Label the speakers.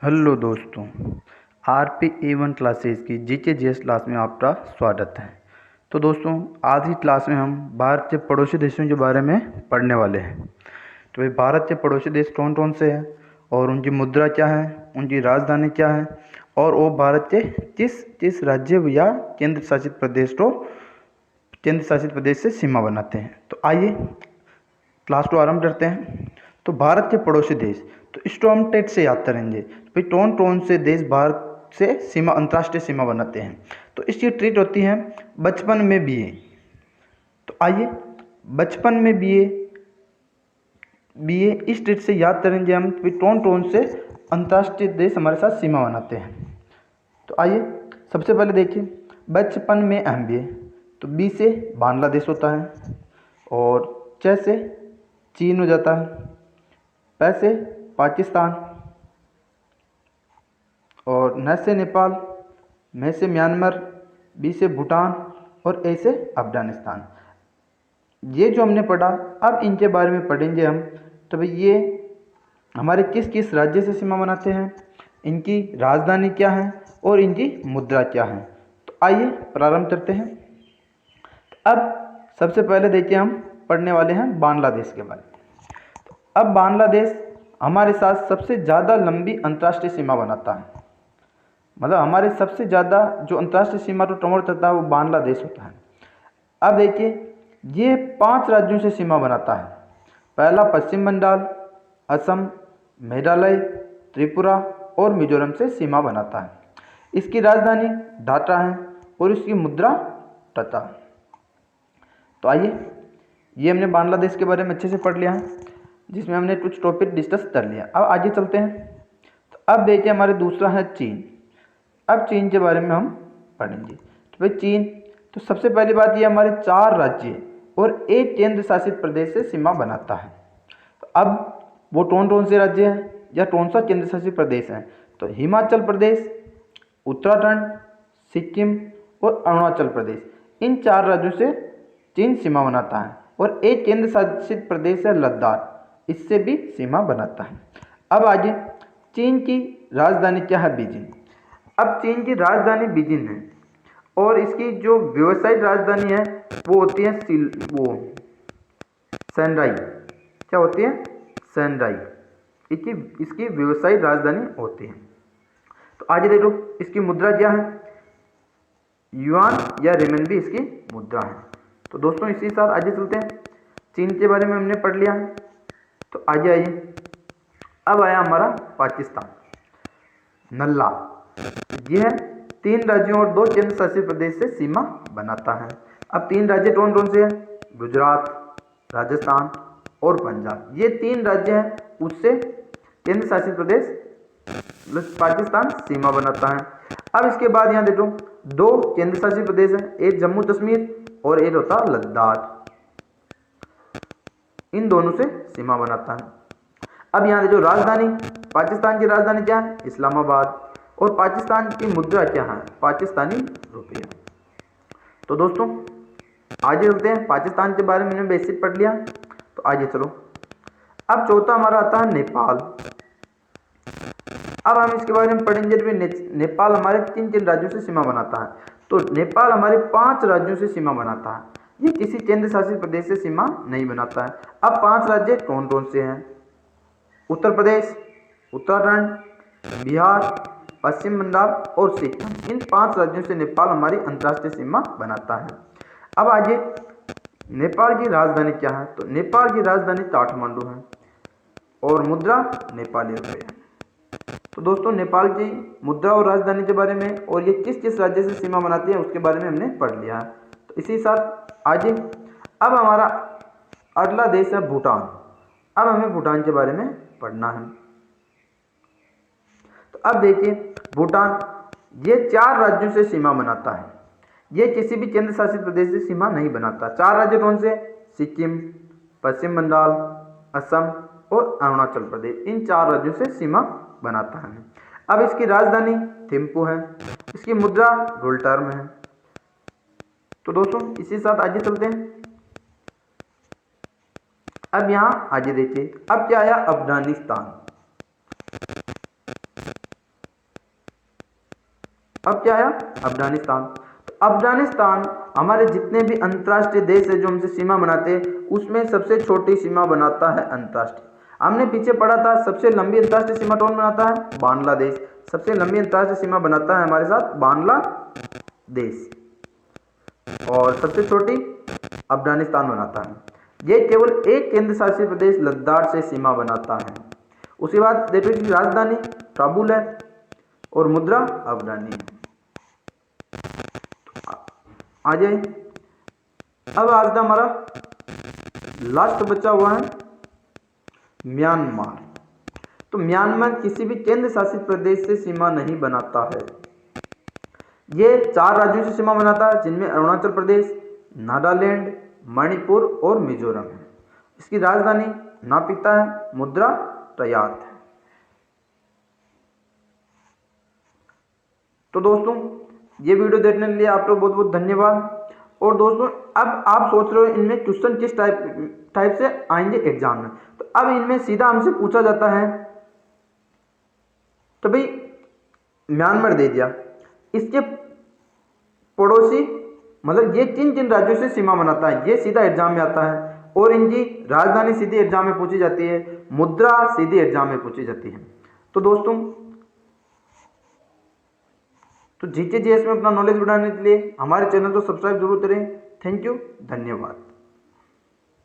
Speaker 1: Hello दोस्तों, RP A1 classes की GK GS class में आपका स्वागत है। तो दोस्तों, आज की क्लास में हम भारत के पड़ोसी देशों के बारे में पढ़ने वाले हैं। तो भाई, भारत के पड़ोसी देश कौन कौन से हैं और उनकी मुद्रा क्या है, उनकी राजधानी क्या है और वो भारत के किस किस राज्य या केंद्र शासित प्रदेश से सीमा बनाते हैं। तो आइए क्लास को आरंभ करते हैं। तो भारत के पड़ोसी देश, तो इसको हम टेट से याद करेंगे। भाई, कौन कौन से देश भारत से सीमा, अंतर्राष्ट्रीय सीमा बनाते हैं। तो इसकी ट्रीट होती है बचपन में बीए। तो आइए बचपन में बीए बीए इस ट्रीट से याद करेंगे हम कि कौन कौन से अंतर्राष्ट्रीय देश हमारे साथ सीमा बनाते हैं। तो आइए सबसे पहले देखिए बचपन में एमबीए। तो बी से बांग्लादेश होता है और च से चीन हो जाता है, प से पाकिस्तान और न से नेपाल, म से म्यांमार, बी से भूटान और ए से अफगानिस्तान। ये जो हमने पढ़ा, अब इनके बारे में पढ़ेंगे हम। तो भाई, ये हमारे किस किस राज्य से सीमा बनाते हैं, इनकी राजधानी क्या है और इनकी मुद्रा क्या है। तो आइए प्रारंभ करते हैं। अब सबसे पहले देखिए, हम पढ़ने वाले हैं बांग्लादेश के बारे में। अब बांग्लादेश हमारे साथ सबसे ज़्यादा लंबी अंतर्राष्ट्रीय सीमा बनाता है। मतलब हमारे सबसे ज़्यादा जो अंतर्राष्ट्रीय सीमा को कवर करता है वो बांग्लादेश होता है। अब देखिए, ये 5 राज्यों से सीमा बनाता है। पहला पश्चिम बंगाल, असम, मेघालय, त्रिपुरा और मिजोरम से सीमा बनाता है। इसकी राजधानी ढाका है और इसकी मुद्रा टका। तो आइए, ये हमने बांग्लादेश के बारे में अच्छे से पढ़ लिया है, जिसमें हमने कुछ टॉपिक डिस्कस कर लिया। अब आगे चलते हैं। तो अब देखिए, हमारे दूसरा है चीन। अब चीन के बारे में हम पढ़ेंगे। तो भाई, चीन, तो सबसे पहली बात, ये हमारे 4 राज्य और एक केंद्र शासित प्रदेश से सीमा बनाता है। तो अब वो कौन कौन से राज्य हैं या कौन सा केंद्र शासित प्रदेश है। तो हिमाचल प्रदेश, उत्तराखंड, सिक्किम और अरुणाचल प्रदेश, इन 4 राज्यों से चीन सीमा बनाता है। और एक केंद्र शासित प्रदेश है लद्दाख, इससे भी सीमा बनाता है। अब आगे, चीन की राजधानी क्या है, बीजिंग। अब चीन की राजधानी बीजिंग है और इसकी जो व्यावसायिक राजधानी है वो होती है शंघाई। क्या होती है, शंघाई। इसकी व्यावसायिक राजधानी होती है। तो आगे देखो, इसकी मुद्रा क्या है, युआन या रेमनबी इसकी मुद्रा है। तो दोस्तों, इसी साथ आगे चलते हैं। चीन के बारे में हमने पढ़ लिया है। तो आगे आइए, अब आया हमारा पाकिस्तान। नल्ला, यह 3 राज्यों और 2 केंद्र शासित प्रदेश से सीमा बनाता है। अब 3 राज्य कौन कौन से हैं, गुजरात, राजस्थान और पंजाब। ये 3 राज्य हैं, उससे केंद्र शासित प्रदेश पाकिस्तान सीमा बनाता है। अब इसके बाद यहाँ देखो, 2 केंद्र शासित प्रदेश हैं, एक जम्मू कश्मीर और एक होता है लद्दाख। इन दोनों से सीमा बनाता है। अब यहाँ देखो, राजधानी, पाकिस्तान की राजधानी क्या है, इस्लामाबाद। और पाकिस्तान की मुद्रा क्या है, पाकिस्तानी रुपया। तो दोस्तों, आगे चलते हैं। पाकिस्तान के बारे में हमने बेसिक पढ़ लिया, तो आगे चलो। अब चौथा हमारा आता है नेपाल। अब हम इसके बारे में पढ़ेंगे कि नेपाल हमारे किन किन राज्यों से सीमा बनाता है। तो नेपाल हमारे 5 राज्यों से सीमा बनाता है। ये किसी केंद्र शासित प्रदेश से सीमा नहीं बनाता है। अब 5 राज्य कौन कौन से हैं, उत्तर प्रदेश, उत्तराखंड, बिहार, पश्चिम बंगाल और सिक्किम। इन 5 राज्यों से नेपाल हमारी अंतर्राष्ट्रीय सीमा बनाता है। अब आगे, नेपाल की राजधानी क्या है। तो नेपाल की राजधानी काठमांडू है और मुद्रा नेपाली रुपये है। तो दोस्तों, नेपाल की मुद्रा और राजधानी के बारे में और ये किस किस राज्य से सीमा बनाती है उसके बारे में हमने पढ़ लिया है। तो इसी साथ आगे, अब हमारा अगला देश है भूटान। अब हमें भूटान के बारे में पढ़ना है। तो अब देखिए, भूटान ये 4 राज्यों से सीमा बनाता है। ये किसी भी केंद्र शासित प्रदेश से सीमा नहीं बनाता। 4 राज्य कौन से, सिक्किम, पश्चिम बंगाल, असम और अरुणाचल प्रदेश। इन 4 राज्यों से सीमा बनाता है। अब इसकी राजधानी थिम्पू है, इसकी मुद्रा गोल्ड टर्म है। तो दोस्तों, इसी साथ आगे चलते हैं। अब यहाँ आगे देखिए, अब क्या आया, अफगानिस्तान। अब क्या आया? अफगानिस्तान। तो अफगानिस्तान हमारे जितने भी अंतर्राष्ट्रीय देश है जो हमसे सीमा बनाते हैं उसमें सबसे छोटी सीमा बनाता है अंतर्राष्ट्रीय। हमने पीछे पढ़ा था सबसे लंबी अंतर्राष्ट्रीय सीमा कौन बनाता है? बांग्लादेश। सबसे लंबी अंतर्राष्ट्रीय सीमा बनाता है हमारे साथ बांग्लादेश, और सबसे छोटी अफगानिस्तान बनाता है। ये केवल एक केंद्र शासित प्रदेश लद्दाख से सीमा बनाता है। उसके बाद देखो इसकी राजधानी काबुल है और मुद्रा अफगानी है। आ जाए, अब आज का हमारा लास्ट बचा हुआ है म्यांमार। तो म्यांमार किसी भी केंद्र शासित प्रदेश से सीमा नहीं बनाता है। ये 4 राज्यों से सीमा बनाता है जिनमें अरुणाचल प्रदेश, नागालैंड, मणिपुर और मिजोरम है। इसकी राजधानी नापिता है, मुद्रा टयात है। तो दोस्तों ये वीडियो देखने के लिए आप लोग बहुत बहुत धन्यवाद। और दोस्तों अब आप सोच रहे हो इनमें क्वेश्चन किस टाइप से आएंगे एग्जाम में, तो अब इनमें सीधा हमसे पूछा जाता है, तो भाई म्यांमार दे दिया, इसके पड़ोसी मतलब ये किन किन राज्यों से सीमा बनाता है, ये सीधा एग्जाम में आता है। और इनकी राजधानी सीधी एग्जाम में पूछी जाती है, मुद्रा सीधी एग्जाम में पूछी जाती है। तो दोस्तों तो जीके जीएस में अपना नॉलेज बढ़ाने के लिए हमारे चैनल को सब्सक्राइब जरूर करें। थैंक यू, धन्यवाद।